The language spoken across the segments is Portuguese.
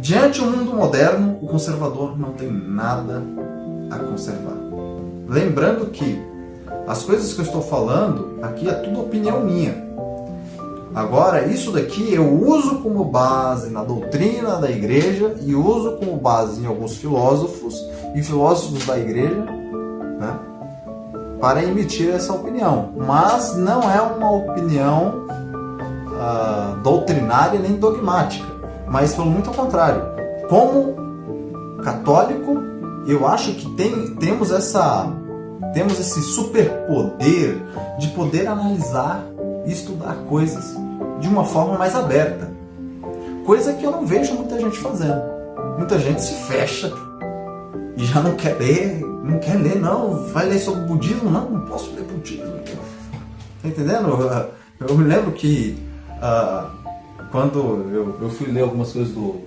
Diante do mundo moderno, o conservador não tem nada a conservar. Lembrando que as coisas que eu estou falando aqui é tudo opinião minha. Agora, isso daqui eu uso como base na doutrina da igreja e uso como base em alguns filósofos e filósofos da igreja, né, para emitir essa opinião. Mas não é uma opinião doutrinária nem dogmática, mas pelo muito ao contrário. Como católico, eu acho que temos esse superpoder de poder analisar e estudar coisas de uma forma mais aberta. Coisa que eu não vejo muita gente fazendo. Muita gente se fecha e já não quer ler, não. Vai ler sobre budismo? Não posso ler budismo. Tá entendendo? Eu me lembro que quando eu fui ler algumas coisas do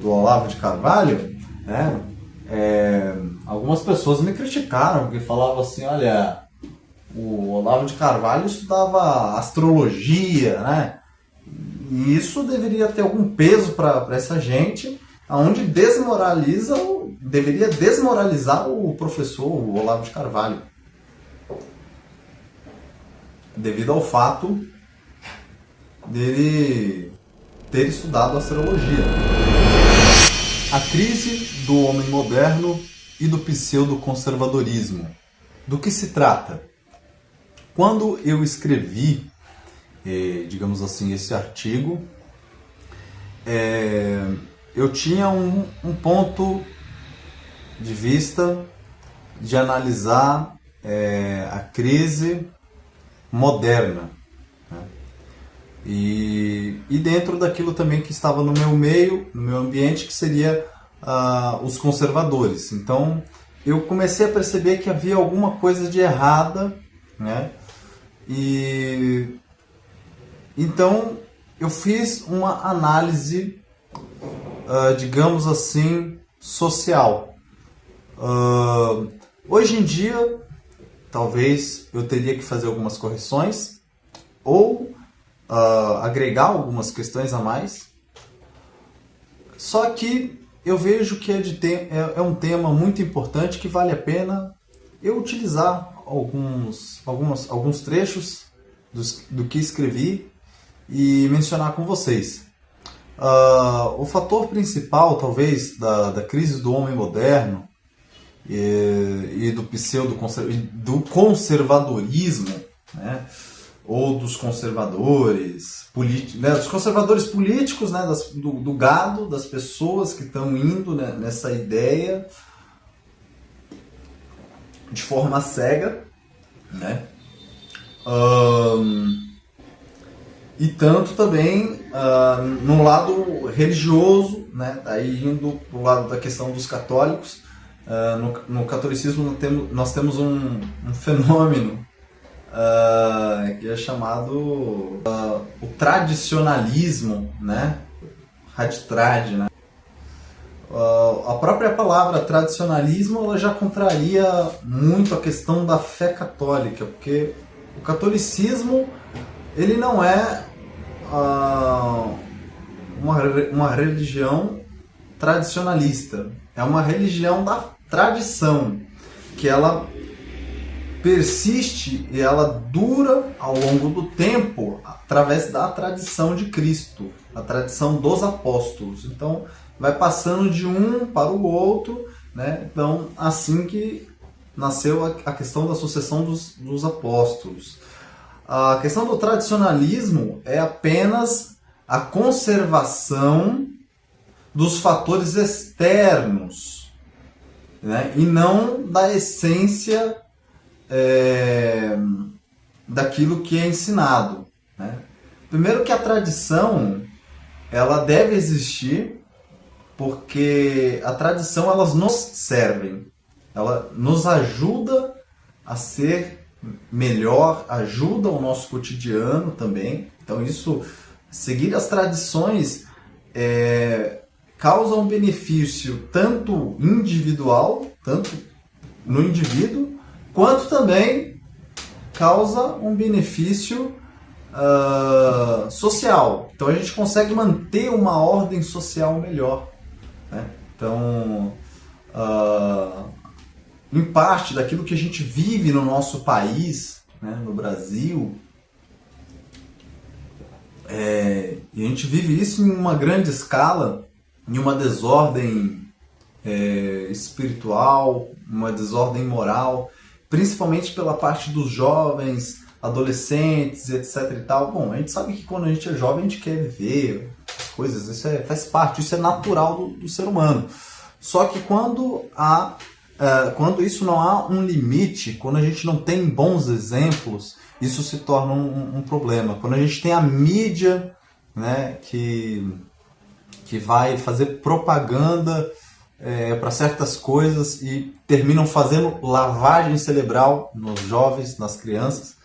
Olavo de Carvalho, né, algumas pessoas me criticaram, porque falavam assim, olha, o Olavo de Carvalho estudava astrologia, né? E isso deveria ter algum peso para essa gente, onde deveria desmoralizar o professor o Olavo de Carvalho, devido ao fato dele ter estudado astrologia. A crise do homem moderno e do pseudo-conservadorismo. Do que se trata? Quando eu escrevi, digamos assim, esse artigo, eu tinha um ponto de vista de analisar a crise moderna, né? E dentro daquilo também que estava no meu meio, no meu ambiente, que seria os conservadores. Então, eu comecei a perceber que havia alguma coisa de errada, né? E então eu fiz uma análise, digamos assim, social. Hoje em dia, talvez eu teria que fazer algumas correções ou agregar algumas questões a mais. Só que eu vejo que é um tema muito importante que vale a pena eu utilizar alguns trechos do que escrevi e mencionar com vocês. O fator principal, talvez, da crise do homem moderno e do conservadorismo, né, ou dos conservadores políticos, né, dos conservadores políticos, né, do gado, das pessoas que estão indo, né, nessa ideia de forma cega, né? E tanto também no lado religioso, né? Daí indo para o lado da questão dos católicos, no catolicismo nós temos um fenômeno que é chamado o tradicionalismo, né? Raditrad, né? A própria palavra tradicionalismo ela já contraria muito a questão da fé católica, porque o catolicismo ele não é uma religião tradicionalista, é uma religião da tradição, que ela persiste e ela dura ao longo do tempo através da tradição de Cristo, a tradição dos apóstolos. Então vai passando de um para o outro, né? Então, assim que nasceu a questão da sucessão dos apóstolos. A questão do tradicionalismo é apenas a conservação dos fatores externos, né? E não da essência daquilo que é ensinado, né? Primeiro que a tradição ela deve existir, porque a tradição elas nos servem, ela nos ajuda a ser melhor, ajuda o nosso cotidiano também. Então isso, seguir as tradições causa um benefício tanto individual, tanto no indivíduo, quanto também causa um benefício social. Então a gente consegue manter uma ordem social melhor, né? Então, em parte daquilo que a gente vive no nosso país, né, no Brasil, e a gente vive isso em uma grande escala, em uma desordem espiritual, uma desordem moral, principalmente pela parte dos jovens, adolescentes, etc e tal. Bom, a gente sabe que quando a gente é jovem a gente quer viver as coisas, isso faz parte, isso é natural do ser humano. Só que quando isso não há um limite, quando a gente não tem bons exemplos, isso se torna um problema. Quando a gente tem a mídia, né, que vai fazer propaganda para certas coisas e terminam fazendo lavagem cerebral nos jovens, nas crianças,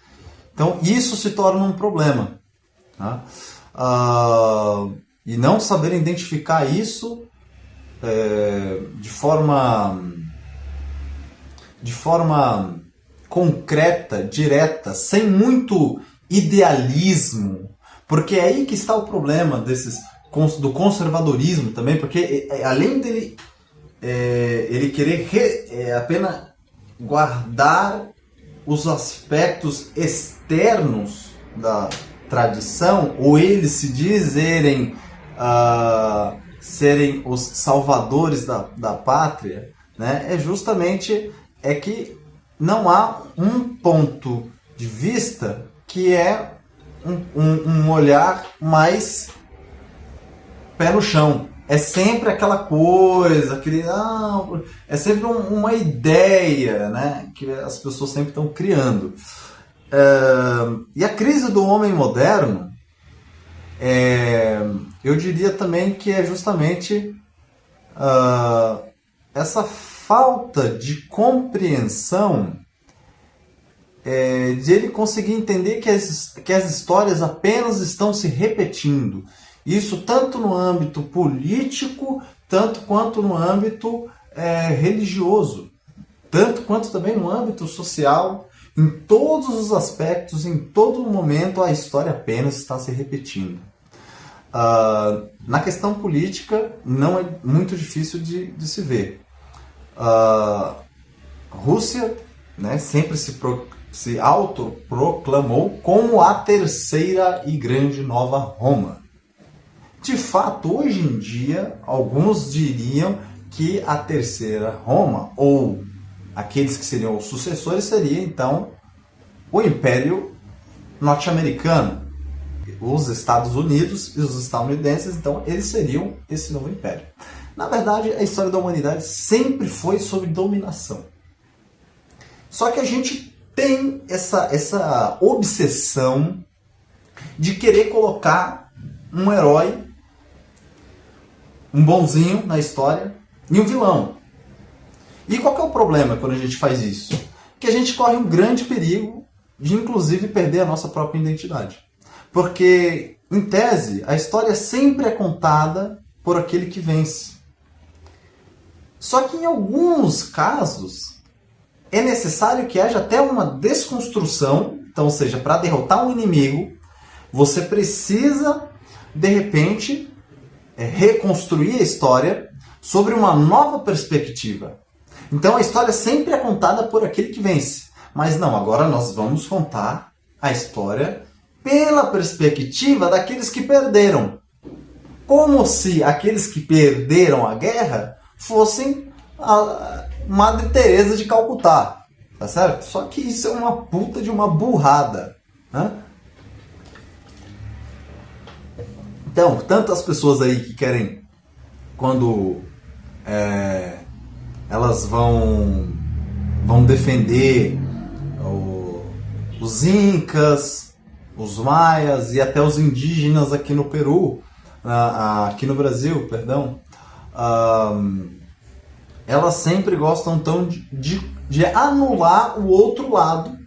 então isso se torna um problema, tá? E não saber identificar isso de forma concreta, direta, sem muito idealismo, porque é aí que está o problema do conservadorismo também, porque além dele ele querer apenas guardar os aspectos externos da tradição, ou eles se dizerem serem os salvadores da pátria, né? É justamente que não há um ponto de vista que é um olhar mais pé no chão. É sempre aquela coisa, é sempre uma ideia, né, que as pessoas sempre estão criando. E a crise do homem moderno, eu diria também que é justamente essa falta de compreensão de ele conseguir entender que as histórias apenas estão se repetindo. Isso tanto no âmbito político, tanto quanto no âmbito religioso, tanto quanto também no âmbito social. Em todos os aspectos, em todo momento, a história apenas está se repetindo. Na questão política, não é muito difícil de se ver. Rússia, né, sempre se autoproclamou como a terceira e grande nova Roma. De fato, hoje em dia, alguns diriam que a terceira Roma, ou aqueles que seriam os sucessores, seria então o Império Norte-Americano. Os Estados Unidos e os estadunidenses, então, eles seriam esse novo império. Na verdade, a história da humanidade sempre foi sobre dominação. Só que a gente tem essa obsessão de querer colocar um herói, um bonzinho na história, e um vilão. E qual que é o problema quando a gente faz isso? Que a gente corre um grande perigo de, inclusive, perder a nossa própria identidade. Porque, em tese, a história sempre é contada por aquele que vence. Só que, em alguns casos, é necessário que haja até uma desconstrução. Então, ou seja, para derrotar um inimigo, você precisa, de repente, reconstruir a história sobre uma nova perspectiva. Então a história sempre é contada por aquele que vence. Mas não, agora nós vamos contar a história pela perspectiva daqueles que perderam. Como se aqueles que perderam a guerra fossem a Madre Teresa de Calcutá. Tá certo? Só que isso é uma puta de uma burrada, né? Então, tantas pessoas aí que querem, quando elas vão defender os incas, os maias e até os indígenas aqui no Peru, aqui no Brasil, perdão, elas sempre gostam então de anular o outro lado,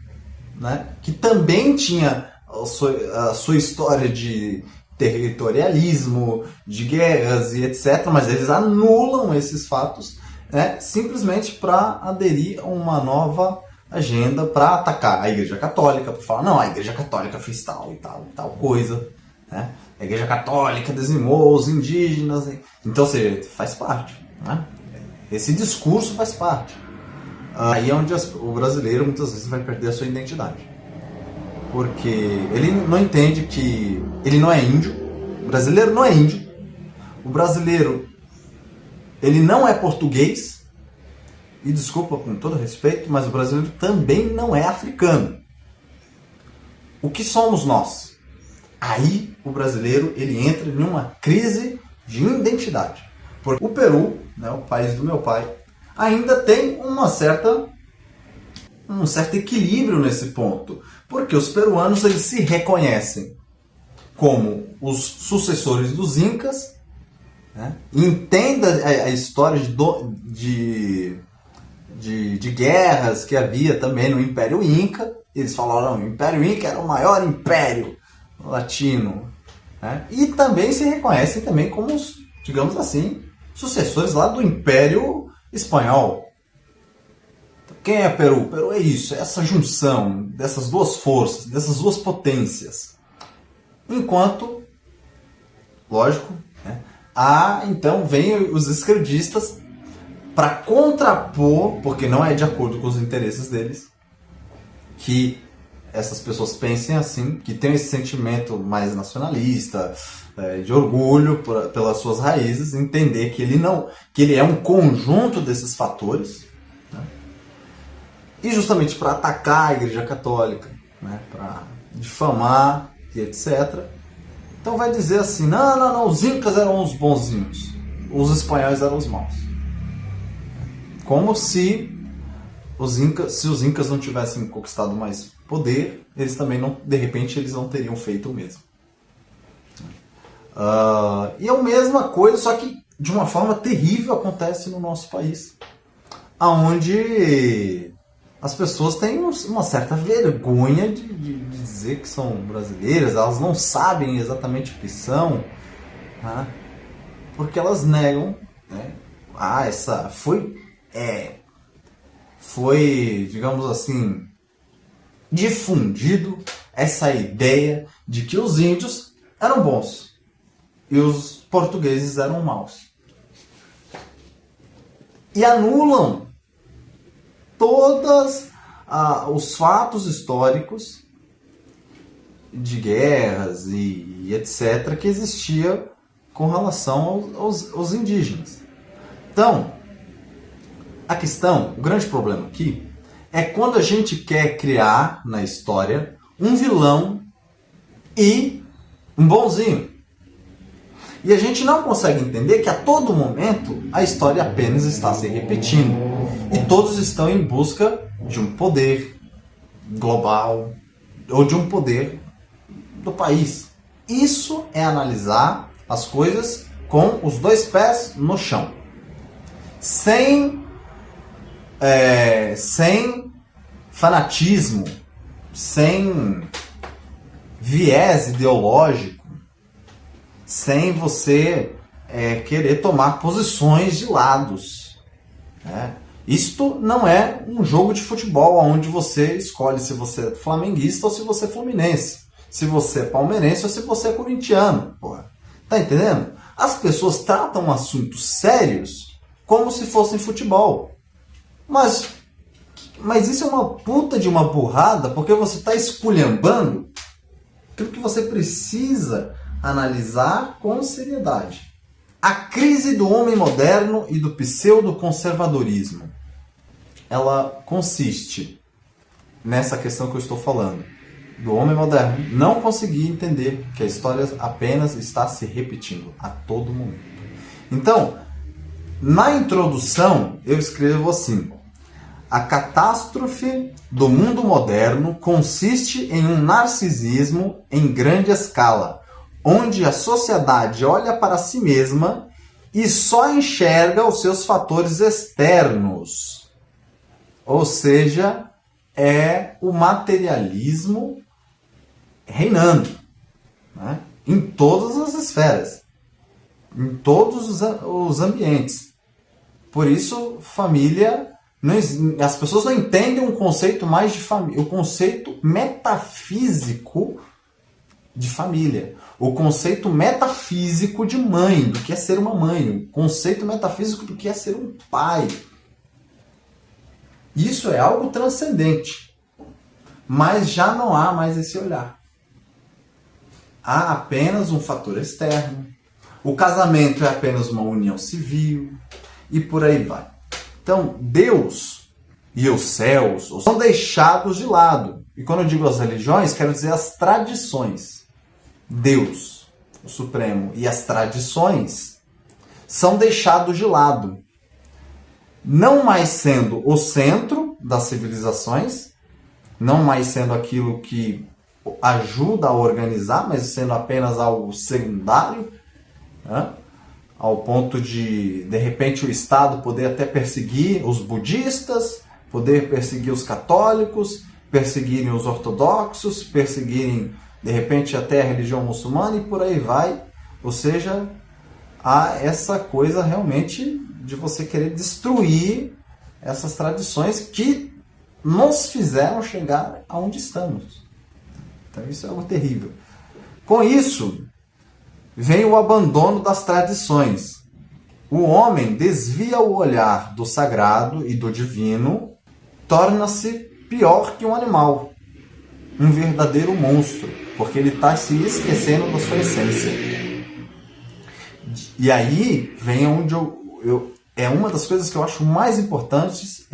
né, que também tinha a sua história de territorialismo, de guerras e etc., mas eles anulam esses fatos, né, simplesmente para aderir a uma nova agenda para atacar a Igreja Católica, para falar, não, a Igreja Católica fez tal e tal, tal coisa, né? A Igreja Católica dizimou os indígenas. Então, ou seja, faz parte, né? Esse discurso faz parte. Aí é onde o brasileiro muitas vezes vai perder a sua identidade. Porque ele não entende que ele não é índio, o brasileiro não é índio, o brasileiro ele não é português, e desculpa com todo respeito, mas o brasileiro também não é africano. O que somos nós? Aí o brasileiro ele entra em uma crise de identidade. Porque o Peru, né, o país do meu pai, ainda tem um certo equilíbrio nesse ponto. Porque os peruanos eles se reconhecem como os sucessores dos incas, né? Entenda a história de guerras que havia também no Império Inca. Eles falaram que o Império Inca era o maior império latino, né? E também se reconhecem também como, digamos assim, sucessores lá do Império Espanhol. Quem é Peru? Peru é isso, é essa junção dessas duas forças, dessas duas potências. Enquanto, lógico, né, então vem os esquerdistas para contrapor, porque não é de acordo com os interesses deles, que essas pessoas pensem assim, que tem esse sentimento mais nacionalista, de orgulho pelas suas raízes, entender que ele é um conjunto desses fatores, né? E justamente para atacar a Igreja Católica, né? Para difamar e etc. Então vai dizer assim, não, os incas eram os bonzinhos, os espanhóis eram os maus. Como se os incas não tivessem conquistado mais poder, eles também não, de repente, eles não teriam feito o mesmo. E é a mesma coisa, só que de uma forma terrível acontece no nosso país, onde as pessoas têm uma certa vergonha de dizer que são brasileiras, elas não sabem exatamente o que são, né? Porque elas negam, né? Foi, digamos assim, difundido essa ideia de que os índios eram bons e os portugueses eram maus. E anulam todos os fatos históricos de guerras e etc. que existia com relação aos indígenas. Então, o grande problema aqui é quando a gente quer criar na história um vilão e um bonzinho. E a gente não consegue entender que a todo momento a história apenas está se repetindo. E todos estão em busca de um poder global ou de um poder do país. Isso é analisar as coisas com os dois pés no chão. Sem fanatismo, sem viés ideológico, sem você querer tomar posições de lados, né? Isto não é um jogo de futebol onde você escolhe se você é flamenguista ou se você é fluminense, se você é palmeirense ou se você é corintiano. Porra. Tá entendendo? As pessoas tratam assuntos sérios como se fossem futebol. Mas isso é uma puta de uma burrada, porque você está esculhambando aquilo que você precisa analisar com seriedade. A crise do homem moderno e do pseudo-conservadorismo, ela consiste nessa questão que eu estou falando, do homem moderno não conseguir entender que a história apenas está se repetindo a todo momento. Então, na introdução, eu escrevo assim: a catástrofe do mundo moderno consiste em um narcisismo em grande escala, onde a sociedade olha para si mesma e só enxerga os seus fatores externos. Ou seja, é o materialismo reinando, né? Em todas as esferas, em todos os ambientes. Por isso, família As pessoas não entendem um conceito mais de família, o conceito metafísico de família, o conceito metafísico de mãe, do que é ser uma mãe, o conceito metafísico do que é ser um pai. Isso é algo transcendente, mas já não há mais esse olhar. Há apenas um fator externo. O casamento é apenas uma união civil e por aí vai. Então, Deus e os céus são deixados de lado. E quando eu digo as religiões, quero dizer as tradições. Deus, o Supremo, e as tradições são deixados de lado. Não mais sendo o centro das civilizações, não mais sendo aquilo que ajuda a organizar, mas sendo apenas algo secundário, né? Ao ponto de repente, o Estado poder até perseguir os budistas, poder perseguir os católicos, perseguirem os ortodoxos, perseguirem, de repente, até a religião muçulmana e por aí vai. Ou seja, há essa coisa realmente de você querer destruir essas tradições que nos fizeram chegar aonde estamos. Então isso é algo terrível. Com isso, vem o abandono das tradições. O homem desvia o olhar do sagrado e do divino, torna-se pior que um animal, um verdadeiro monstro, porque ele está se esquecendo da sua essência. E aí vem onde é uma das coisas que eu acho mais importantes,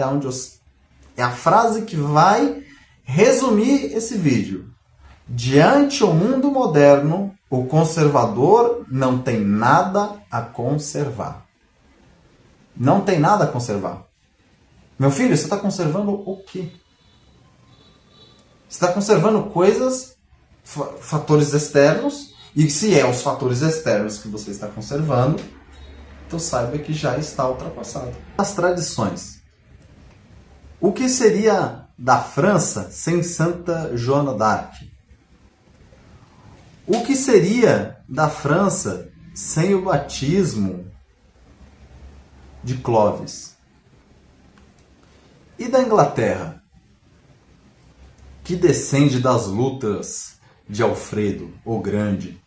é a frase que vai resumir esse vídeo. Diante o mundo moderno, o conservador não tem nada a conservar. Não tem nada a conservar. Meu filho, você está conservando o quê? Você está conservando coisas, fatores externos, e se é os fatores externos que você está conservando, então saiba que já está ultrapassado. As tradições. O que seria da França sem Santa Joana d'Arc? O que seria da França sem o batismo de Clovis? E da Inglaterra, que descende das lutas de Alfredo o Grande?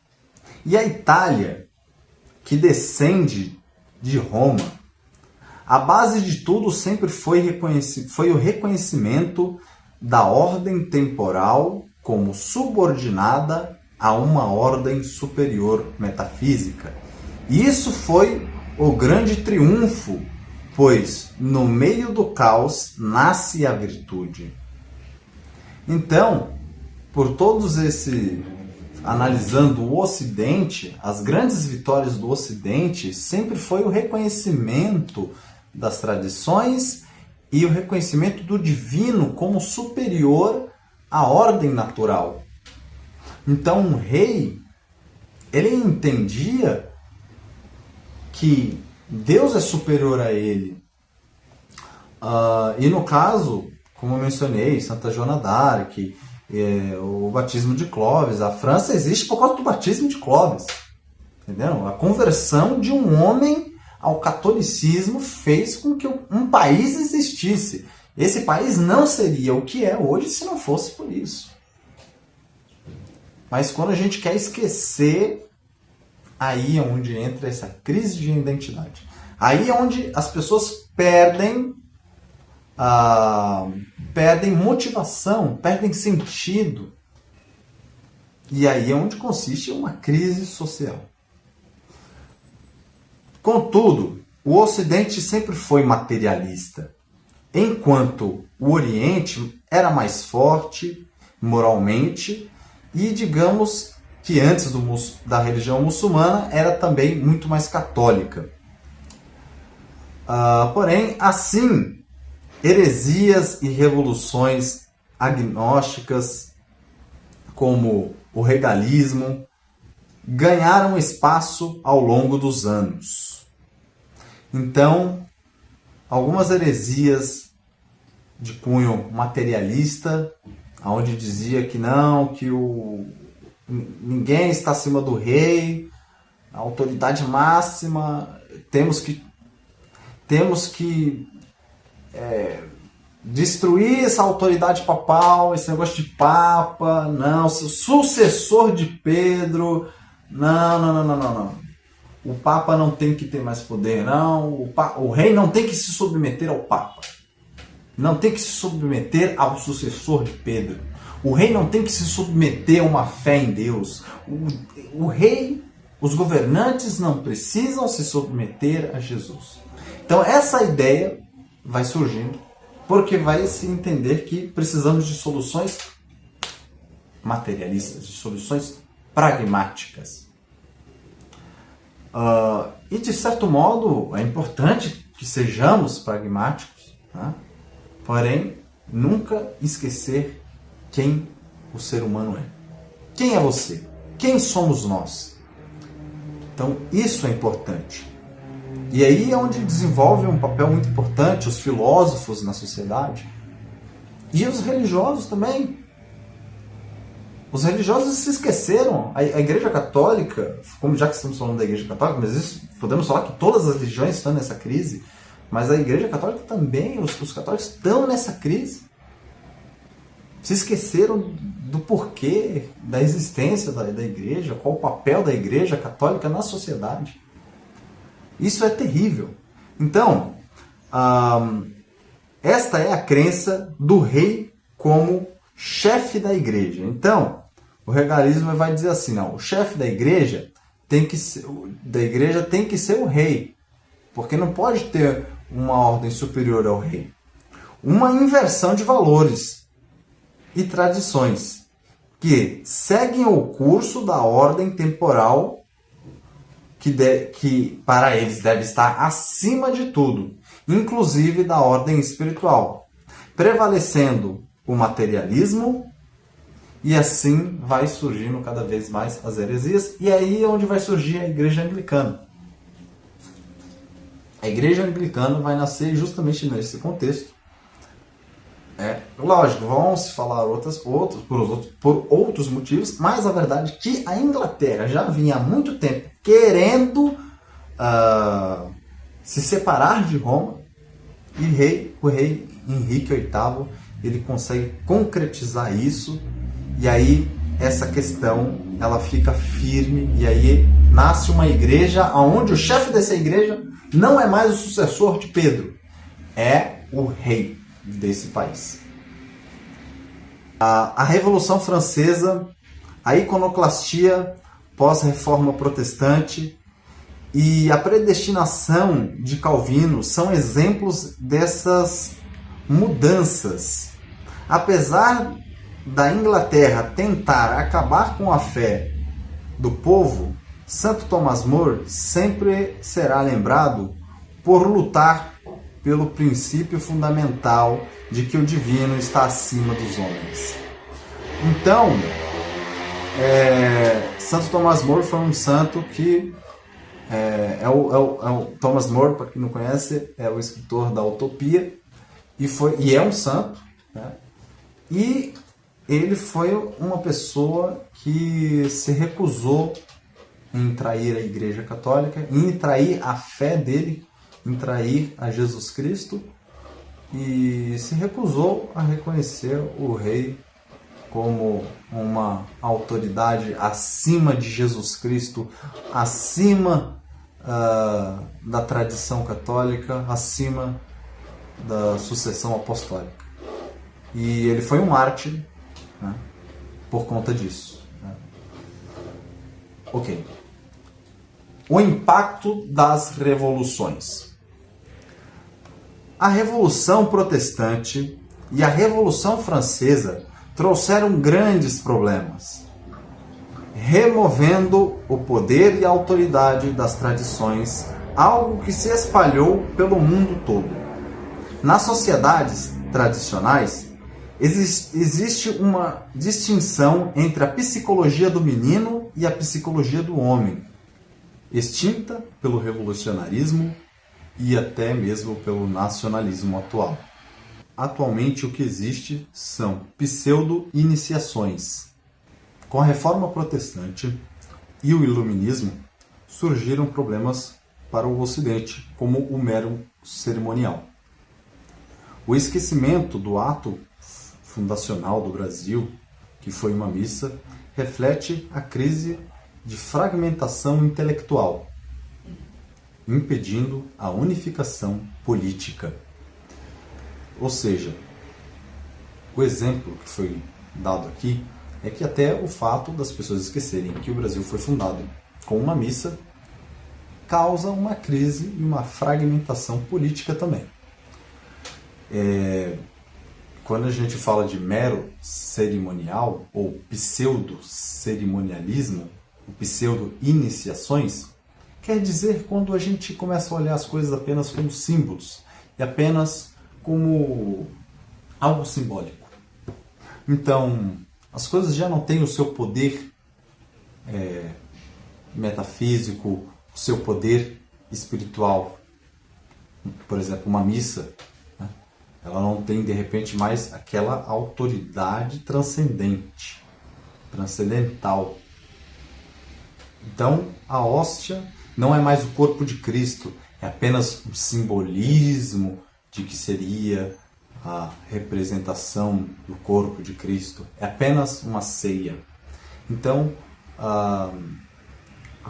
E a Itália, que descende de Roma? A base de tudo sempre foi o reconhecimento da ordem temporal como subordinada a uma ordem superior metafísica. E isso foi o grande triunfo, pois no meio do caos nasce a virtude. Então, por todos analisando o Ocidente, as grandes vitórias do Ocidente sempre foi o reconhecimento das tradições e o reconhecimento do divino como superior à ordem natural. Então, um rei, ele entendia que Deus é superior a ele. E no caso, como eu mencionei, Santa Joana d'Arc, o batismo de Clovis, a França existe por causa do batismo de Clovis. Entendeu? A conversão de um homem ao catolicismo fez com que um país existisse. Esse país não seria o que é hoje se não fosse por isso. Mas quando a gente quer esquecer, aí é onde entra essa crise de identidade. Aí é onde as pessoas perdem motivação, perdem sentido. E aí é onde consiste uma crise social. Contudo, o Ocidente sempre foi materialista, enquanto o Oriente era mais forte moralmente e, digamos, que antes da religião muçulmana era também muito mais católica. Porém, assim, heresias e revoluções agnósticas, como o regalismo, ganharam espaço ao longo dos anos. Então, algumas heresias de cunho materialista, onde dizia que não, que ninguém está acima do rei, a autoridade máxima, temos que destruir essa autoridade papal, esse negócio de papa, não, sucessor de Pedro, não. O papa não tem que ter mais poder, não. O rei não tem que se submeter ao papa. Não tem que se submeter ao sucessor de Pedro. O rei não tem que se submeter a uma fé em Deus. O rei, os governantes não precisam se submeter a Jesus. Então essa ideia vai surgindo porque vai se entender que precisamos de soluções materialistas, de soluções pragmáticas. E de certo modo é importante que sejamos pragmáticos, né? Porém, nunca esquecer quem o ser humano é. Quem é você? Quem somos nós? Então, isso é importante. E aí é onde desenvolve um papel muito importante os filósofos na sociedade e os religiosos também. Os religiosos se esqueceram. A Igreja Católica, como já que estamos falando da Igreja Católica, mas isso podemos falar que todas as religiões estão nessa crise, mas a Igreja Católica também, os católicos estão nessa crise. Se esqueceram do porquê da existência da Igreja, qual o papel da Igreja Católica na sociedade. Isso é terrível. Então, esta é a crença do rei como chefe da igreja. Então, o regalismo vai dizer assim, não, o chefe da igreja tem que ser o rei, porque não pode ter uma ordem superior ao rei. Uma inversão de valores e tradições que seguem o curso da ordem temporal que para eles deve estar acima de tudo, inclusive da ordem espiritual, prevalecendo o materialismo, e assim vai surgindo cada vez mais as heresias, e aí é onde vai surgir a Igreja Anglicana. A Igreja Anglicana vai nascer justamente nesse contexto. Lógico, vão se falar por outros motivos, mas a verdade é que a Inglaterra já vinha há muito tempo querendo se separar de Roma, e o rei Henrique VIII ele consegue concretizar isso, e aí essa questão ela fica firme, e aí nasce uma igreja onde o chefe dessa igreja não é mais o sucessor de Pedro, é o rei desse país. A Revolução Francesa, a iconoclastia pós-reforma protestante e a predestinação de Calvino são exemplos dessas mudanças. Apesar da Inglaterra tentar acabar com a fé do povo, Santo Thomas More sempre será lembrado por lutar pelo princípio fundamental de que o divino está acima dos homens. Então, Santo Thomas More foi um santo que Thomas More, para quem não conhece, é o escritor da Utopia, e é um santo, né? E ele foi uma pessoa que se recusou em trair a Igreja Católica, em trair a fé dele, em trair a Jesus Cristo, e se recusou a reconhecer o rei como uma autoridade acima de Jesus Cristo, acima da tradição católica, acima da sucessão apostólica. E ele foi um mártir, né, por conta disso. Né? Ok. O impacto das revoluções. A Revolução Protestante e a Revolução Francesa trouxeram grandes problemas, removendo o poder e a autoridade das tradições, algo que se espalhou pelo mundo todo. Nas sociedades tradicionais, existe uma distinção entre a psicologia do menino e a psicologia do homem, extinta pelo revolucionarismo e até mesmo pelo nacionalismo atual. Atualmente o que existe são pseudo-iniciações. Com a Reforma Protestante e o Iluminismo, surgiram problemas para o Ocidente, como o mero cerimonial. O esquecimento do ato fundacional do Brasil, que foi uma missa, reflete a crise de fragmentação intelectual, impedindo a unificação política. Ou seja, o exemplo que foi dado aqui é que até o fato das pessoas esquecerem que o Brasil foi fundado com uma missa causa uma crise e uma fragmentação política também. Quando a gente fala de mero cerimonial ou pseudo-cerimonialismo, pseudo-iniciações, quer dizer quando a gente começa a olhar as coisas apenas como símbolos e apenas como algo simbólico. Então, as coisas já não têm o seu poder metafísico, o seu poder espiritual. Por exemplo, uma missa, né? Ela não tem, de repente, mais aquela autoridade transcendental. Então, a hóstia não é mais o corpo de Cristo, é apenas um simbolismo de que seria a representação do corpo de Cristo. É apenas uma ceia. Então, a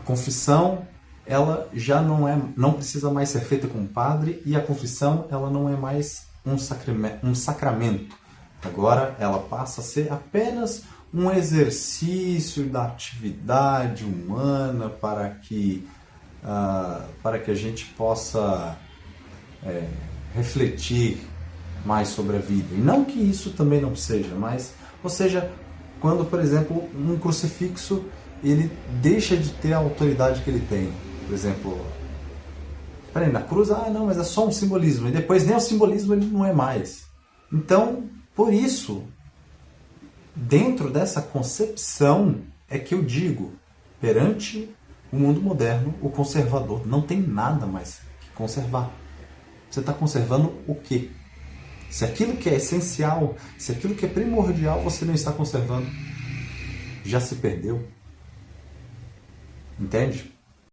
confissão, ela já não precisa mais ser feita com o padre, e a confissão, ela não é mais um sacramento. Agora, ela passa a ser apenas um exercício da atividade humana para que a gente possa refletir mais sobre a vida. E não que isso também não seja, mas, ou seja, quando, por exemplo, um crucifixo ele deixa de ter a autoridade que ele tem. Por exemplo, peraí, na cruz, não, mas é só um simbolismo. E depois nem o simbolismo ele não é mais. Então, por isso, dentro dessa concepção é que eu digo, perante o mundo moderno, o conservador não tem nada mais que conservar. Você está conservando o quê? Se aquilo que é essencial, se aquilo que é primordial você não está conservando, já se perdeu. Entende?